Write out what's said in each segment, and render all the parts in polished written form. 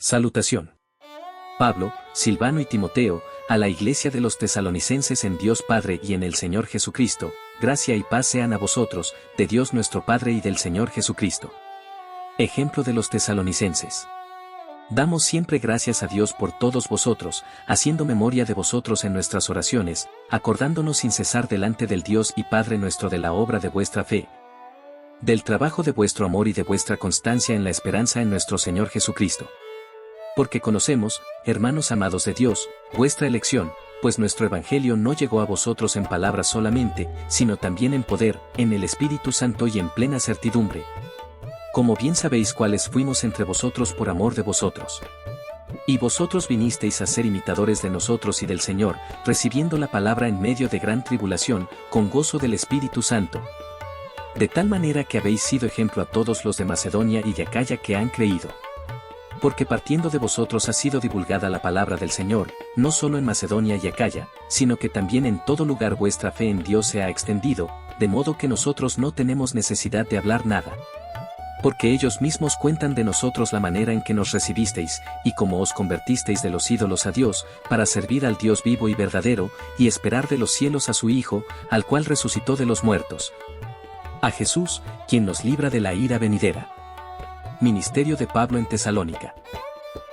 Salutación. Pablo, Silvano y Timoteo, a la iglesia de los tesalonicenses en Dios Padre y en el Señor Jesucristo, gracia y paz sean a vosotros, de Dios nuestro Padre y del Señor Jesucristo. Ejemplo de los tesalonicenses. Damos siempre gracias a Dios por todos vosotros, haciendo memoria de vosotros en nuestras oraciones, acordándonos sin cesar delante del Dios y Padre nuestro de la obra de vuestra fe, del trabajo de vuestro amor y de vuestra constancia en la esperanza en nuestro Señor Jesucristo. Porque conocemos, hermanos amados de Dios, vuestra elección, pues nuestro Evangelio no llegó a vosotros en palabras solamente, sino también en poder, en el Espíritu Santo y en plena certidumbre. Como bien sabéis cuáles fuimos entre vosotros por amor de vosotros. Y vosotros vinisteis a ser imitadores de nosotros y del Señor, recibiendo la palabra en medio de gran tribulación, con gozo del Espíritu Santo. De tal manera que habéis sido ejemplo a todos los de Macedonia y de Acaya que han creído. Porque partiendo de vosotros ha sido divulgada la palabra del Señor, no solo en Macedonia y Acaya, sino que también en todo lugar vuestra fe en Dios se ha extendido, de modo que nosotros no tenemos necesidad de hablar nada. Porque ellos mismos cuentan de nosotros la manera en que nos recibisteis, y cómo os convertisteis de los ídolos a Dios, para servir al Dios vivo y verdadero, y esperar de los cielos a su Hijo, al cual resucitó de los muertos. A Jesús, quien nos libra de la ira venidera. Ministerio de Pablo en Tesalónica.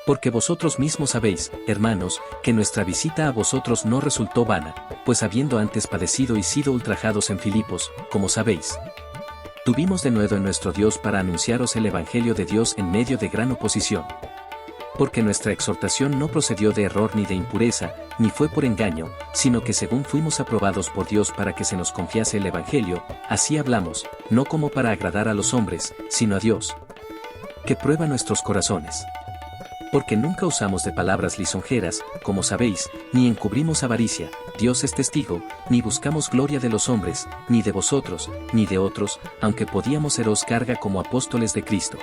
Porque vosotros mismos sabéis, hermanos, que nuestra visita a vosotros no resultó vana, pues habiendo antes padecido y sido ultrajados en Filipos, como sabéis, tuvimos denuedo en nuestro Dios para anunciaros el Evangelio de Dios en medio de gran oposición. Porque nuestra exhortación no procedió de error ni de impureza, ni fue por engaño, sino que según fuimos aprobados por Dios para que se nos confiase el Evangelio, así hablamos, no como para agradar a los hombres, sino a Dios, que prueba nuestros corazones. Porque nunca usamos de palabras lisonjeras, como sabéis, ni encubrimos avaricia, Dios es testigo, ni buscamos gloria de los hombres, ni de vosotros, ni de otros, aunque podíamos seros carga como apóstoles de Cristo.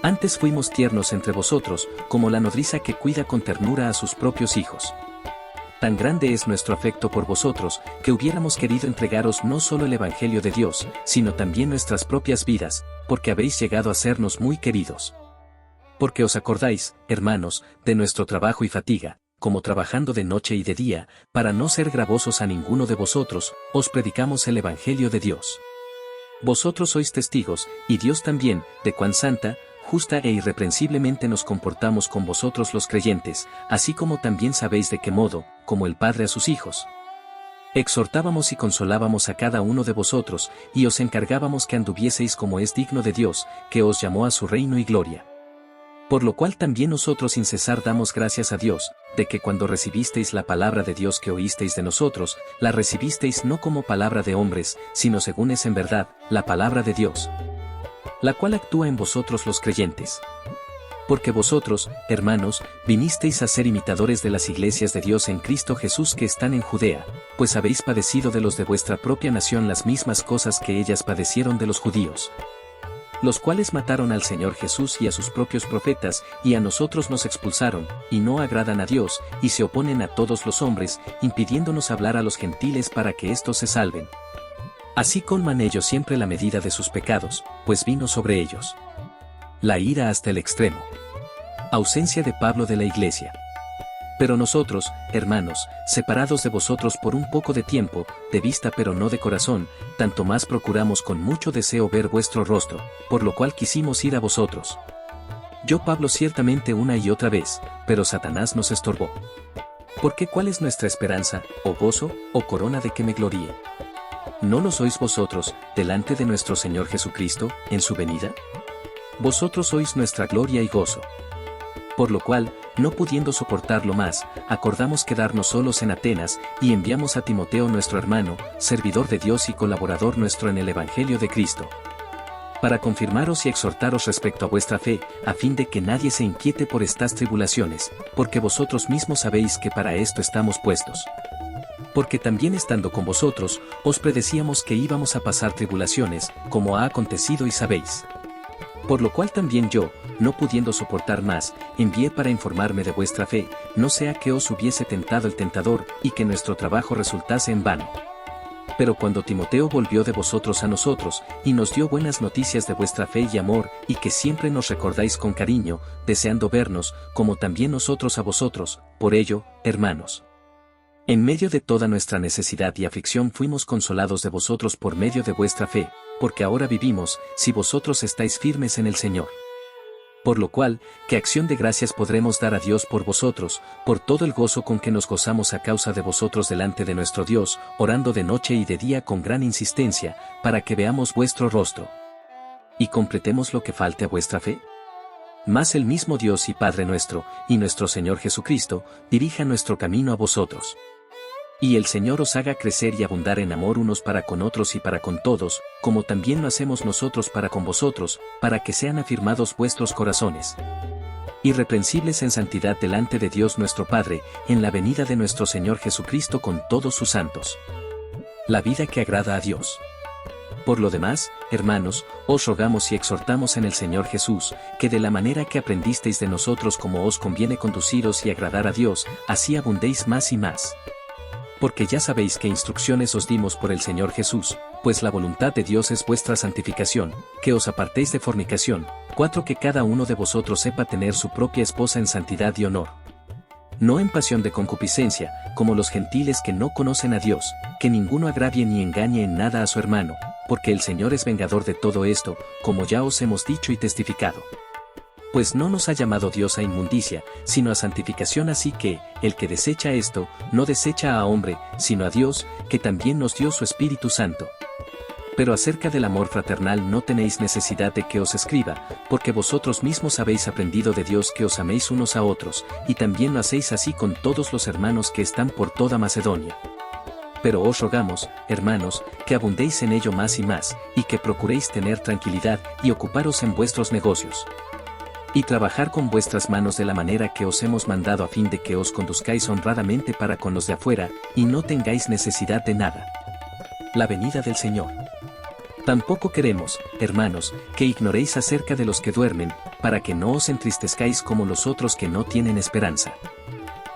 Antes fuimos tiernos entre vosotros, como la nodriza que cuida con ternura a sus propios hijos. Tan grande es nuestro afecto por vosotros, que hubiéramos querido entregaros no solo el Evangelio de Dios, sino también nuestras propias vidas, porque habéis llegado a sernos muy queridos. Porque os acordáis, hermanos, de nuestro trabajo y fatiga, como trabajando de noche y de día, para no ser gravosos a ninguno de vosotros, os predicamos el Evangelio de Dios. Vosotros sois testigos, y Dios también, de cuán santa, justa e irreprensiblemente nos comportamos con vosotros los creyentes, así como también sabéis de qué modo, como el Padre a sus hijos, exhortábamos y consolábamos a cada uno de vosotros, y os encargábamos que anduvieseis como es digno de Dios, que os llamó a su reino y gloria. Por lo cual también nosotros sin cesar damos gracias a Dios, de que cuando recibisteis la palabra de Dios que oísteis de nosotros, la recibisteis no como palabra de hombres, sino según es en verdad, la palabra de Dios, la cual actúa en vosotros los creyentes. Porque vosotros, hermanos, vinisteis a ser imitadores de las iglesias de Dios en Cristo Jesús que están en Judea, pues habéis padecido de los de vuestra propia nación las mismas cosas que ellas padecieron de los judíos, los cuales mataron al Señor Jesús y a sus propios profetas, y a nosotros nos expulsaron, y no agradan a Dios, y se oponen a todos los hombres, impidiéndonos hablar a los gentiles para que éstos se salven. Así colman ellos siempre la medida de sus pecados, pues vino sobre ellos la ira hasta el extremo. Ausencia de Pablo de la iglesia. Pero nosotros, hermanos, separados de vosotros por un poco de tiempo, de vista pero no de corazón, tanto más procuramos con mucho deseo ver vuestro rostro, por lo cual quisimos ir a vosotros. Yo Pablo ciertamente una y otra vez, pero Satanás nos estorbó. Porque ¿cuál es nuestra esperanza, o gozo, o corona de que me gloríe? ¿No lo sois vosotros, delante de nuestro Señor Jesucristo, en su venida? Vosotros sois nuestra gloria y gozo. Por lo cual, no pudiendo soportarlo más, acordamos quedarnos solos en Atenas, y enviamos a Timoteo nuestro hermano, servidor de Dios y colaborador nuestro en el Evangelio de Cristo, para confirmaros y exhortaros respecto a vuestra fe, a fin de que nadie se inquiete por estas tribulaciones, porque vosotros mismos sabéis que para esto estamos puestos. Porque también estando con vosotros, os predecíamos que íbamos a pasar tribulaciones, como ha acontecido y sabéis. Por lo cual también yo, no pudiendo soportar más, envié para informarme de vuestra fe, no sea que os hubiese tentado el tentador, y que nuestro trabajo resultase en vano. Pero cuando Timoteo volvió de vosotros a nosotros, y nos dio buenas noticias de vuestra fe y amor, y que siempre nos recordáis con cariño, deseando vernos, como también nosotros a vosotros, por ello, hermanos, en medio de toda nuestra necesidad y aflicción fuimos consolados de vosotros por medio de vuestra fe, porque ahora vivimos, si vosotros estáis firmes en el Señor. Por lo cual, ¿qué acción de gracias podremos dar a Dios por vosotros, por todo el gozo con que nos gozamos a causa de vosotros delante de nuestro Dios, orando de noche y de día con gran insistencia, para que veamos vuestro rostro y completemos lo que falte a vuestra fe? Mas el mismo Dios y Padre nuestro, y nuestro Señor Jesucristo, dirija nuestro camino a vosotros. Y el Señor os haga crecer y abundar en amor unos para con otros y para con todos, como también lo hacemos nosotros para con vosotros, para que sean afirmados vuestros corazones, irreprensibles en santidad delante de Dios nuestro Padre, en la venida de nuestro Señor Jesucristo con todos sus santos. La vida que agrada a Dios. Por lo demás, hermanos, os rogamos y exhortamos en el Señor Jesús, que de la manera que aprendisteis de nosotros como os conviene conduciros y agradar a Dios, así abundéis más y más. Porque ya sabéis qué instrucciones os dimos por el Señor Jesús, pues la voluntad de Dios es vuestra santificación, que os apartéis de fornicación. 4. Que cada uno de vosotros sepa tener su propia esposa en santidad y honor. No en pasión de concupiscencia, como los gentiles que no conocen a Dios, que ninguno agravie ni engañe en nada a su hermano, porque el Señor es vengador de todo esto, como ya os hemos dicho y testificado. Pues no nos ha llamado Dios a inmundicia, sino a santificación, así que, el que desecha esto, no desecha a hombre, sino a Dios, que también nos dio su Espíritu Santo. Pero acerca del amor fraternal no tenéis necesidad de que os escriba, porque vosotros mismos habéis aprendido de Dios que os améis unos a otros, y también lo hacéis así con todos los hermanos que están por toda Macedonia. Pero os rogamos, hermanos, que abundéis en ello más y más, y que procuréis tener tranquilidad y ocuparos en vuestros negocios. Y trabajar con vuestras manos de la manera que os hemos mandado a fin de que os conduzcáis honradamente para con los de afuera, y no tengáis necesidad de nada. La venida del Señor. Tampoco queremos, hermanos, que ignoréis acerca de los que duermen, para que no os entristezcáis como los otros que no tienen esperanza.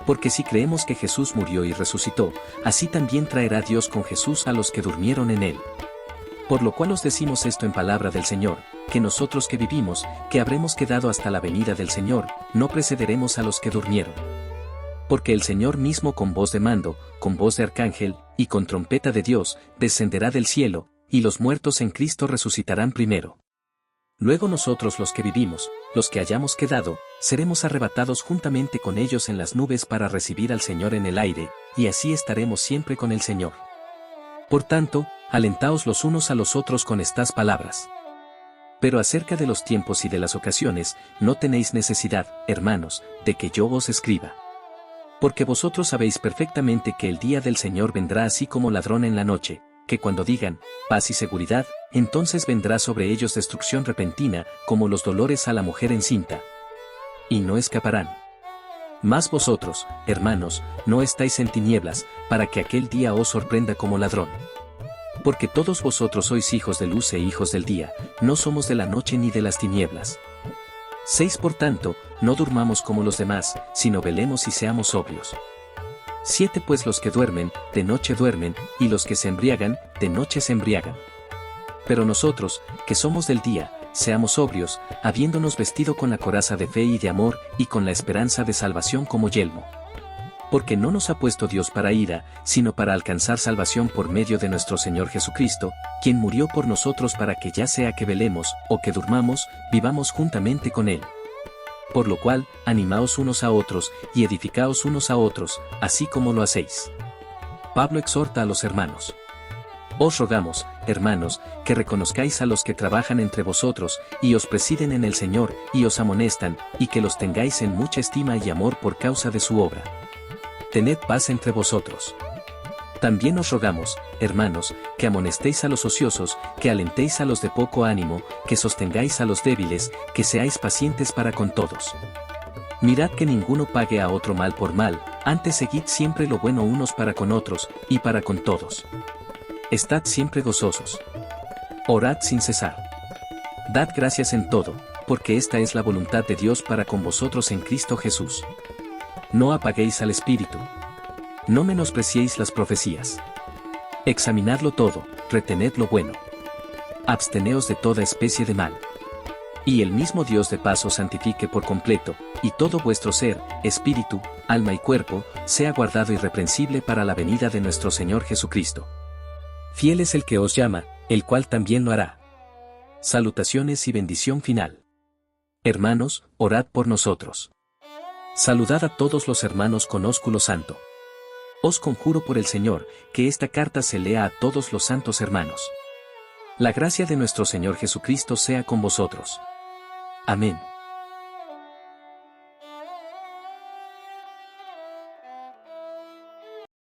Porque si creemos que Jesús murió y resucitó, así también traerá Dios con Jesús a los que durmieron en él. Por lo cual os decimos esto en palabra del Señor, que nosotros que vivimos, que habremos quedado hasta la venida del Señor, no precederemos a los que durmieron. Porque el Señor mismo con voz de mando, con voz de arcángel, y con trompeta de Dios, descenderá del cielo, y los muertos en Cristo resucitarán primero. Luego nosotros los que vivimos, los que hayamos quedado, seremos arrebatados juntamente con ellos en las nubes para recibir al Señor en el aire, y así estaremos siempre con el Señor. Por tanto, alentaos los unos a los otros con estas palabras. Pero acerca de los tiempos y de las ocasiones, no tenéis necesidad, hermanos, de que yo os escriba. Porque vosotros sabéis perfectamente que el día del Señor vendrá así como ladrón en la noche, que cuando digan, paz y seguridad, entonces vendrá sobre ellos destrucción repentina, como los dolores a la mujer encinta. Y no escaparán. Mas vosotros, hermanos, no estáis en tinieblas, para que aquel día os sorprenda como ladrón. Porque todos vosotros sois hijos de luz e hijos del día, no somos de la noche ni de las tinieblas. 6. Por tanto, no durmamos como los demás, sino velemos y seamos sobrios. 7. Pues los que duermen, de noche duermen, y los que se embriagan, de noche se embriagan. Pero nosotros, que somos del día, seamos sobrios, habiéndonos vestido con la coraza de fe y de amor, y con la esperanza de salvación como yelmo. Porque no nos ha puesto Dios para ira, sino para alcanzar salvación por medio de nuestro Señor Jesucristo, quien murió por nosotros para que ya sea que velemos, o que durmamos, vivamos juntamente con Él. Por lo cual, animaos unos a otros, y edificaos unos a otros, así como lo hacéis. Pablo exhorta a los hermanos. Os rogamos, hermanos, que reconozcáis a los que trabajan entre vosotros, y os presiden en el Señor, y os amonestan, y que los tengáis en mucha estima y amor por causa de su obra. Tened paz entre vosotros. También os rogamos, hermanos, que amonestéis a los ociosos, que alentéis a los de poco ánimo, que sostengáis a los débiles, que seáis pacientes para con todos. Mirad que ninguno pague a otro mal por mal, antes seguid siempre lo bueno unos para con otros, y para con todos. Estad siempre gozosos. Orad sin cesar. Dad gracias en todo, porque esta es la voluntad de Dios para con vosotros en Cristo Jesús. No apaguéis al Espíritu. No menospreciéis las profecías. Examinadlo todo, retened lo bueno. Absteneos de toda especie de mal. Y el mismo Dios de paz os santifique por completo, y todo vuestro ser, espíritu, alma y cuerpo, sea guardado irreprensible para la venida de nuestro Señor Jesucristo. Fiel es el que os llama, el cual también lo hará. Salutaciones y bendición final. Hermanos, orad por nosotros. Saludad a todos los hermanos con ósculo santo. Os conjuro por el Señor, que esta carta se lea a todos los santos hermanos. La gracia de nuestro Señor Jesucristo sea con vosotros. Amén.